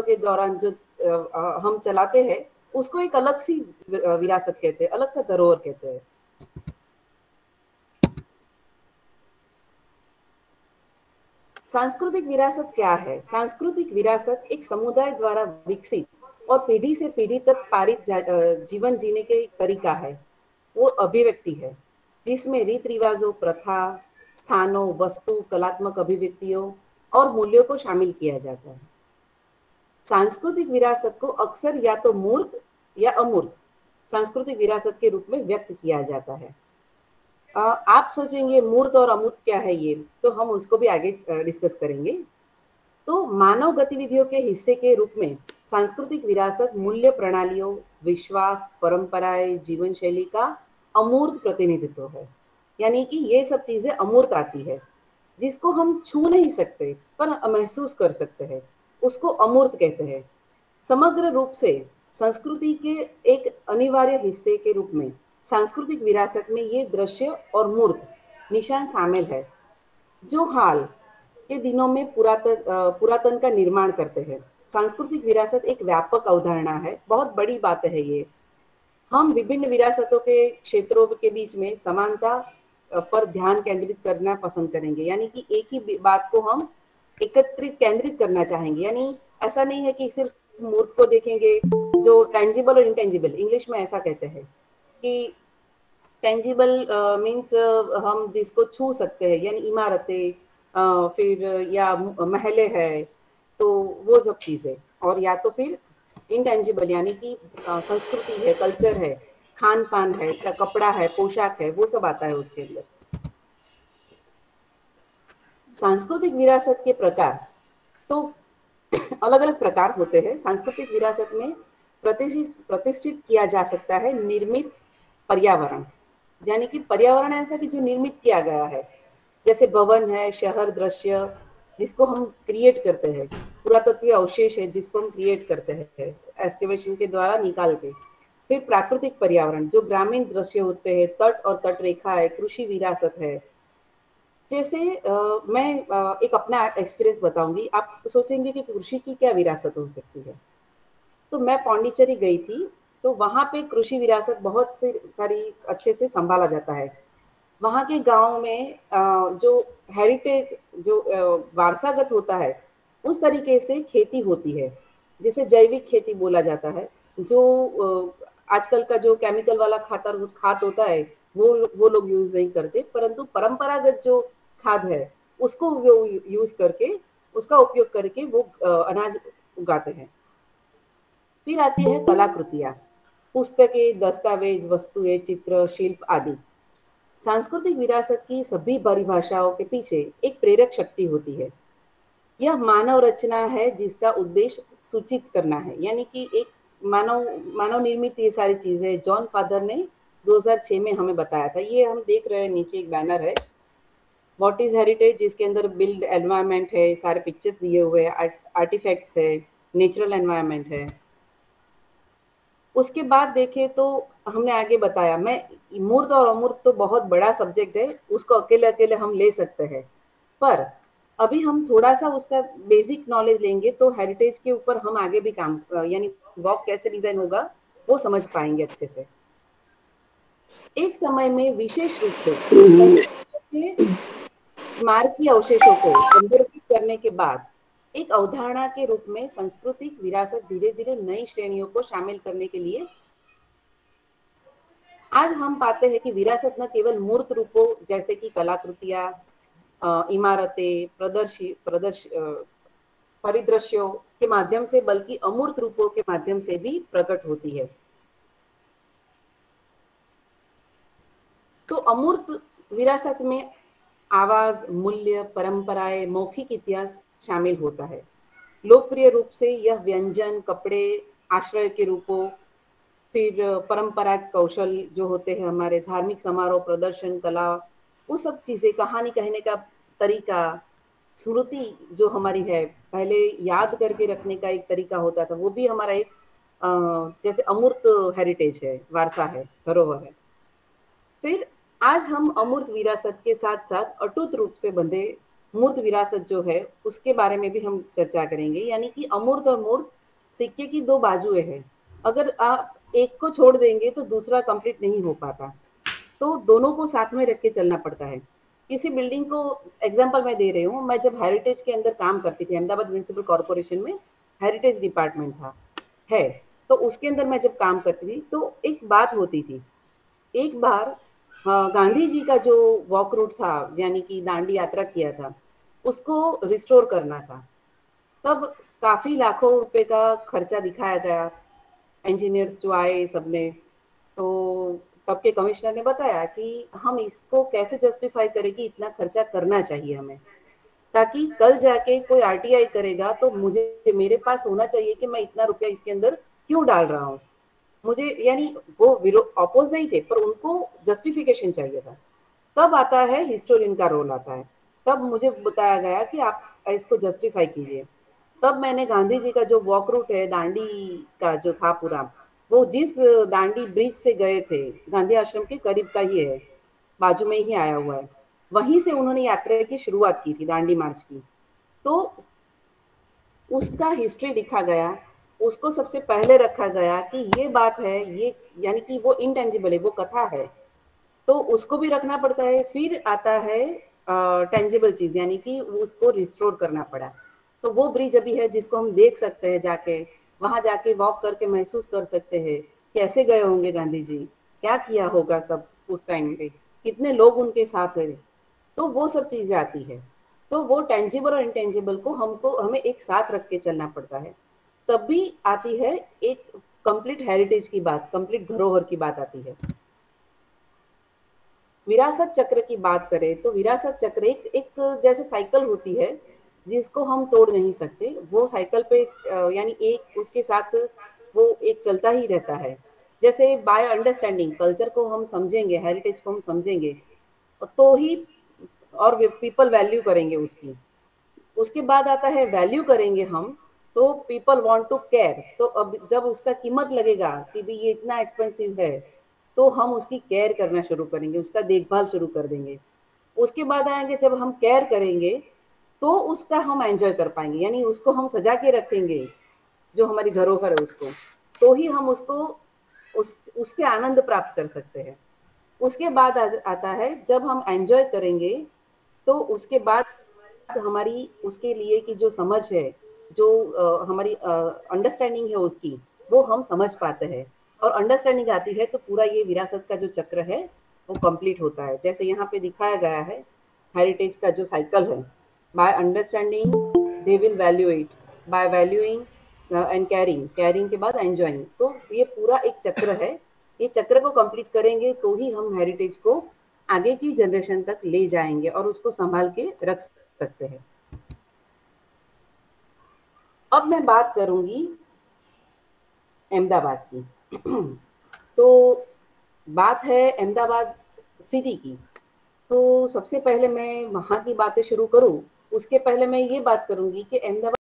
पूर्वजों के दौरान जो हम चलाते हैं, उसको एक अलग सी विरासत कहते हैं, अलग सा धरोहर कहते हैं। सांस्कृतिक विरासत क्या है? सांस्कृतिक विरासत एक समुदाय द्वारा विकसित और पीढ़ी से पीढ़ी तक पारित जीवन जीने के तरीका है। वो अभिव्यक्ति है जिसमें रीत रिवाजों, प्रथा, स्थानों, वस्तु, कलात्मक अभिव्यक्तियों और मूल्यों को शामिल किया जाता है। सांस्कृतिक विरासत को अक्सर या तो मूर्त या अमूर्त सांस्कृतिक विरासत के रूप में व्यक्त किया जाता है। आप सोचेंगे मूर्त और अमूर्त क्या है ये, तो हम उसको भी आगे डिस्कस करेंगे। तो मानव गतिविधियों के हिस्से के रूप में सांस्कृतिक विरासत मूल्य प्रणालियों, विश्वास, परंपराएं, जीवन शैली का अमूर्त प्रतिनिधित्व है। यानी कि ये सब चीजें अमूर्त आती है, जिसको हम छू नहीं सकते पर महसूस कर सकते हैं, उसको अमूर्त कहते हैं। समग्र रूप से संस्कृति के एक अनिवार्य हिस्से के रूप में सांस्कृतिक विरासत में ये दृश्य और मूर्त निशान शामिल है, जो हाल के दिनों में पुरातन का निर्माण करते हैं। सांस्कृतिक विरासत एक व्यापक अवधारणा है, बहुत बड़ी बात है ये। हम विभिन्न विरासतों के क्षेत्रों के बीच में समानता पर ध्यान केंद्रित करना पसंद करेंगे, यानी कि एक ही बात को हम एकत्रित केंद्रित करना चाहेंगे। यानी ऐसा नहीं है कि सिर्फ मूर्त को देखेंगे, जो टेंजिबल और इनटेंजिबल, इंग्लिश में ऐसा कहते हैं कि टेंजिबल मीन्स हम जिसको छू सकते हैं, यानी इमारतें, फिर या महले है, तो वो सब चीजें। और या तो फिर इनटेंजिबल यानी कि संस्कृति है, कल्चर है, खान पान है, कपड़ा है, पोशाक है, वो सब आता है उसके अंदर। सांस्कृतिक विरासत के प्रकार तो अलग अलग प्रकार होते हैं। सांस्कृतिक विरासत में प्रतिष्ठित किया जा सकता है निर्मित पर्यावरण, यानी कि पर्यावरण ऐसा कि जो निर्मित किया गया है, जैसे भवन है, शहर दृश्य जिसको हम क्रिएट करते हैं, पुरातत्वीय अवशेष है जिसको हम क्रिएट करते हैं एक्सकेवेशन के द्वारा निकाल के। फिर प्राकृतिक पर्यावरण जो ग्रामीण दृश्य होते हैं, तट और तट रेखा है, कृषि विरासत है। जैसे मैं एक अपना एक्सपीरियंस बताऊंगी, आप सोचेंगे कि कृषि की क्या विरासत हो सकती है। तो मैं पौंडीचेरी गई थी, तो वहां पे कृषि विरासत बहुत से सारी अच्छे से संभाला जाता है। वहाँ के गांव में जो हेरिटेज, जो वारसागत होता है, उस तरीके से खेती होती है, जिसे जैविक खेती बोला जाता है। जो आजकल का जो केमिकल वाला खाद होता है, वो लोग यूज नहीं करते, परंतु परंपरागत जो खाद है उसको वो यूज करके, उसका उपयोग करके वो अनाज उगाते हैं। फिर आती है कलाकृतियां, पुस्तकें, दस्तावेज, वस्तुएं, चित्र, शिल्प आदि। सांस्कृतिक विरासत की सभी परिभाषाओं के पीछे एक प्रेरक शक्ति होती है। यह मानव रचना है जिसका उद्देश्य सूचित करना है, यानी कि एक मानव मानव निर्मित ये सारी चीजें जॉन फादर ने 2006 में हमें बताया था। ये हम देख रहे हैं, नीचे एक बैनर है, व्हाट इज हेरिटेज, जिसके अंदर बिल्ड एनवायरमेंट है, सारे पिक्चर्स दिए हुए हैं, आर्टिफैक्ट्स है, नेचुरल एनवायरमेंट है। उसके बाद देखें तो हमने आगे बताया, मैं मूर्त और अमूर्त तो बहुत बड़ा सब्जेक्ट है, उसको अकेले अकेले हम ले सकते हैं, पर अभी हम थोड़ा सा उसका बेसिक नॉलेज लेंगे तो हेरिटेज के ऊपर हम आगे भी काम, यानी वॉक कैसे डिजाइन होगा वो समझ पाएंगे अच्छे से। एक समय में विशेष रूप से स्मारकीय अवशेषों को संदर्भित करने के बाद एक अवधारणा के रूप में सांस्कृतिक विरासत धीरे धीरे नई श्रेणियों को शामिल करने के लिए आज हम पाते हैं कि विरासत न केवल मूर्त रूपों जैसे कि कलाकृतियां, इमारतें, परिदृश्यों के माध्यम से, बल्कि अमूर्त रूपों के माध्यम से भी प्रकट होती है। तो अमूर्त विरासत में आवाज, मूल्य, परंपराएं, मौखिक इतिहास शामिल होता है। लोकप्रिय रूप से यह व्यंजन, कपड़े, आश्रय के रूपों, फिर परंपरा कौशल जो होते हैं हमारे, धार्मिक समारोह, प्रदर्शन, कला, वो सब चीजें, कहानी कहने का तरीका, स्मृति जो हमारी है, पहले याद करके रखने का एक तरीका होता था, वो भी हमारा एक जैसे अमूर्त हेरिटेज है, वारसा है, धरोहर है। फिर आज हम अमूर्त विरासत के साथ साथ अटूट रूप से बंधे मूर्त विरासत जो है उसके बारे में भी हम चर्चा करेंगे। यानी कि अमूर्त और मूर्त सिक्के की दो बाजुएं हैं। अगर आप एक को छोड़ देंगे तो दूसरा कंप्लीट नहीं हो पाता। तो दोनों को साथ में रख के चलना पड़ता है। किसी बिल्डिंग को एग्जांपल मैं दे रही हूँ, मैं जब हेरिटेज के अंदर काम करती थी, अहमदाबाद म्युनिसिपल कॉर्पोरेशन में हेरिटेज डिपार्टमेंट था है। तो उसके अंदर मैं जब काम करती थी तो एक बात होती थी। एक बार गांधी जी का जो वॉक रूट था, यानी कि दांडी यात्रा किया था, उसको रिस्टोर करना था। तब काफी लाखों रुपए का खर्चा दिखाया गया। इंजीनियर्स जो आए सबने, तो तब के कमिश्नर ने बताया कि हम इसको कैसे जस्टिफाई करें कि इतना खर्चा करना चाहिए हमें, ताकि कल जाके कोई आरटीआई करेगा तो मुझे मेरे पास होना चाहिए कि मैं इतना रुपया इसके अंदर क्यों डाल रहा हूँ। मुझे यानी वो अपोज नहीं थे, पर उनको जस्टिफिकेशन चाहिए था। तब आता है हिस्टोरियन का रोल आता है। तब मुझे बताया गया कि आप इसको जस्टिफाई कीजिए। तब मैंने गांधी जी का जो वॉक रूट है दांडी का जो था पूरा, वो जिस दांडी ब्रिज से गए थे, गांधी आश्रम के करीब का ही है, बाजू में ही आया हुआ है। वहीं से उन्होंने यात्रा की शुरुआत की थी, दांडी मार्च की। तो उसका हिस्ट्री लिखा गया, उसको सबसे पहले रखा गया कि ये बात है, ये यानी कि वो इंटेंजिबल है, वो कथा है, तो उसको भी रखना पड़ता है। फिर आता है टेंजिबल चीज, यानी कि उसको रिस्टोर करना पड़ा। तो वो ब्रिज अभी है जिसको हम देख सकते हैं जाके, वहां जाके वॉक करके महसूस कर सकते हैं कैसे गए होंगे गांधी जी, क्या किया होगा तब उस टाइम पे, कितने लोग उनके साथ है। तो वो सब चीजें आती है। तो वो टेंजिबल और इंटेंजिबल को हमको हमें एक साथ रख के चलना पड़ता है। तब भी आती है एक कंप्लीट हेरिटेज की बात, कंप्लीट धरोहर की बात आती है। विरासत चक्र की बात करें तो विरासत चक्र एक एक जैसे साइकिल होती है जिसको हम तोड़ नहीं सकते। वो साइकिल पे यानी एक उसके साथ वो एक चलता ही रहता है। जैसे बाय अंडरस्टैंडिंग कल्चर को हम समझेंगे, हेरिटेज को हम समझेंगे, तो ही और पीपल वैल्यू करेंगे उसकी। उसके बाद आता है वैल्यू करेंगे हम, तो पीपल वांट टू केयर। तो अब जब उसका कीमत लगेगा कि भी ये इतना एक्सपेंसिव है, तो हम उसकी केयर करना शुरू करेंगे, उसका देखभाल शुरू कर देंगे। उसके बाद आएंगे जब हम केयर करेंगे, तो उसका हम एंजॉय कर पाएंगे, यानी उसको हम सजा के रखेंगे, जो हमारी धरोहर है उसको, तो ही हम उसको उससे आनंद प्राप्त कर सकते हैं। उसके बाद आता है जब हम एंजॉय करेंगे, तो उसके बाद हमारी उसके लिए की जो समझ है, जो हमारी अंडरस्टैंडिंग है उसकी, वो हम समझ पाते हैं। और अंडरस्टैंडिंग आती है तो पूरा ये विरासत का जो चक्र है वो कंप्लीट होता है। जैसे यहाँ पे दिखाया गया है हेरिटेज का जो साइकिल है, by understanding they will value it, by valuing and caring, caring के बाद एंजॉइंग। तो ये पूरा एक चक्र है। ये चक्र को कंप्लीट करेंगे तो ही हम हेरिटेज को आगे की जनरेशन तक ले जाएंगे और उसको संभाल के रख सकते हैं। अब मैं बात करूंगी अहमदाबाद की। तो बात है अहमदाबाद सिटी की। तो सबसे पहले मैं वहां की बातें शुरू करूं, उसके पहले मैं ये बात करूंगी कि अहमदाबाद